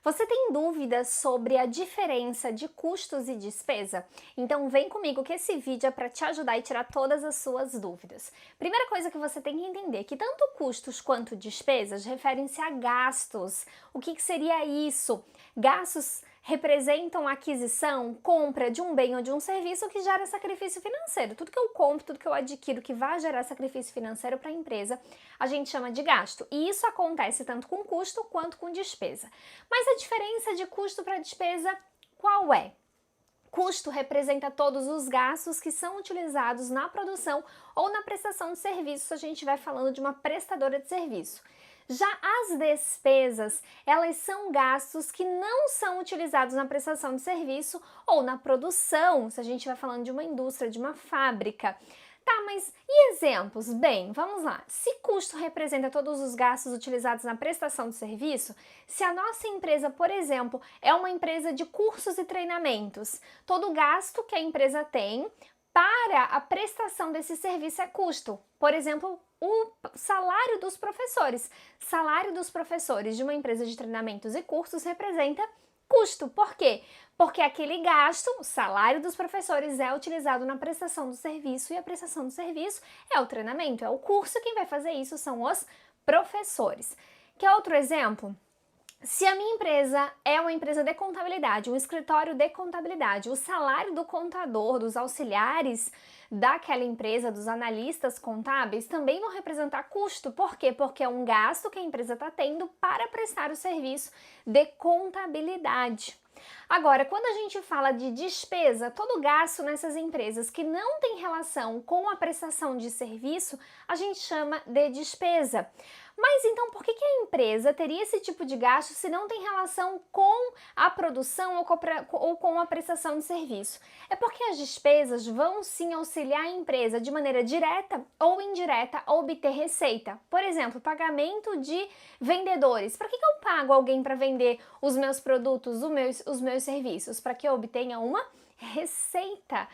Você tem dúvidas sobre a diferença de custos e despesa? Então vem comigo que esse vídeo é para te ajudar e tirar todas as suas dúvidas. Primeira coisa que você tem que entender é que tanto custos quanto despesas referem-se a gastos. O que seria isso? Gastos representam a aquisição, compra de um bem ou de um serviço que gera sacrifício financeiro. Tudo que eu compro, tudo que eu adquiro que vai gerar sacrifício financeiro para a empresa, a gente chama de gasto. E isso acontece tanto com custo quanto com despesa. Mas a diferença de custo para despesa qual é? Custo representa todos os gastos que são utilizados na produção ou na prestação de serviço, se a gente estiver falando de uma prestadora de serviço. Já as despesas, elas são gastos que não são utilizados na prestação de serviço ou na produção, se a gente estiver falando de uma indústria, de uma fábrica. Tá, mas e exemplos? Bem, vamos lá. Se custo representa todos os gastos utilizados na prestação de serviço, se a nossa empresa, por exemplo, é uma empresa de cursos e treinamentos, todo gasto que a empresa tem para a prestação desse serviço é custo. Por exemplo, o salário dos professores. Salário dos professores de uma empresa de treinamentos e cursos representa custo. Por quê? Porque aquele gasto, o salário dos professores, é utilizado na prestação do serviço e a prestação do serviço é o treinamento, é o curso. Quem vai fazer isso são os professores. Quer outro exemplo? Se a minha empresa é uma empresa de contabilidade, um escritório de contabilidade, o salário do contador, dos auxiliares daquela empresa, dos analistas contábeis, também vão representar custo. Por quê? Porque é um gasto que a empresa está tendo para prestar o serviço de contabilidade. Agora, quando a gente fala de despesa, todo gasto nessas empresas que não tem relação com a prestação de serviço, a gente chama de despesa. Mas então, por que a empresa teria esse tipo de gasto se não tem relação com a produção ou com a prestação de serviço? É porque as despesas vão sim auxiliar a empresa de maneira direta ou indireta a obter receita. Por exemplo, pagamento de vendedores. Para que eu pago alguém para vender os meus produtos, os meus serviços? Para que eu obtenha uma receita.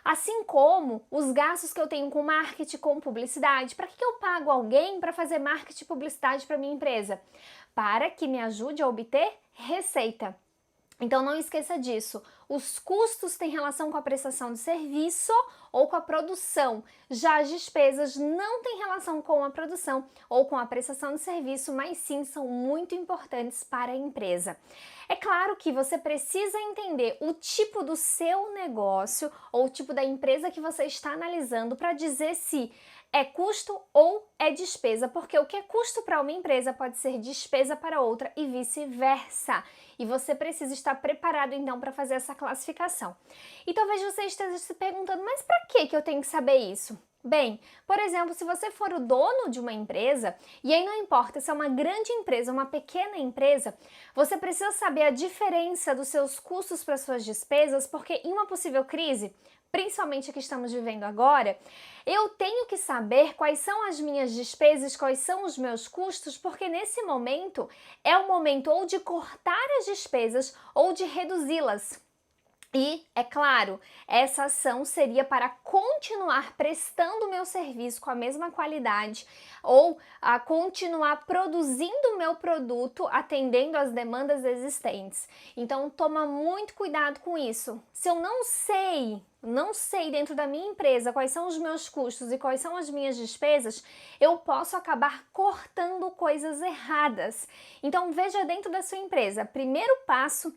Assim como os gastos que eu tenho com marketing, com publicidade. Para que eu pago alguém para fazer marketing e publicidade para minha empresa? Para que me ajude a obter receita. Então não esqueça disso, os custos têm relação com a prestação de serviço ou com a produção, já as despesas não têm relação com a produção ou com a prestação de serviço, mas sim são muito importantes para a empresa. É claro que você precisa entender o tipo do seu negócio ou o tipo da empresa que você está analisando para dizer se é custo ou é despesa, porque o que é custo para uma empresa pode ser despesa para outra e vice-versa. E você precisa estar preparado então para fazer essa classificação. E talvez você esteja se perguntando, mas para que eu tenho que saber isso? Bem, por exemplo, se você for o dono de uma empresa, e aí não importa se é uma grande empresa ou uma pequena empresa, você precisa saber a diferença dos seus custos para suas despesas, porque em uma possível crise, principalmente a que estamos vivendo agora, eu tenho que saber quais são as minhas despesas, quais são os meus custos, porque nesse momento é o momento ou de cortar as despesas ou de reduzi-las. E, é claro, essa ação seria para continuar prestando o meu serviço com a mesma qualidade ou a continuar produzindo o meu produto atendendo às demandas existentes. Então, toma muito cuidado com isso. Se eu não sei dentro da minha empresa quais são os meus custos e quais são as minhas despesas, eu posso acabar cortando coisas erradas. Então, veja dentro da sua empresa, primeiro passo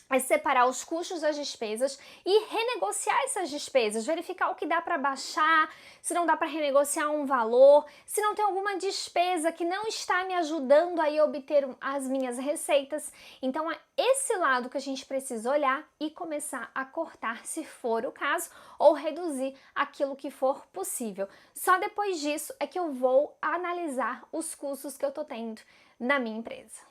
é separar os custos das despesas e renegociar essas despesas, verificar o que dá para baixar, se não dá para renegociar um valor, se não tem alguma despesa que não está me ajudando a obter as minhas receitas. Então é esse lado que a gente precisa olhar e começar a cortar se for o caso ou reduzir aquilo que for possível. Só depois disso é que eu vou analisar os custos que eu estou tendo na minha empresa.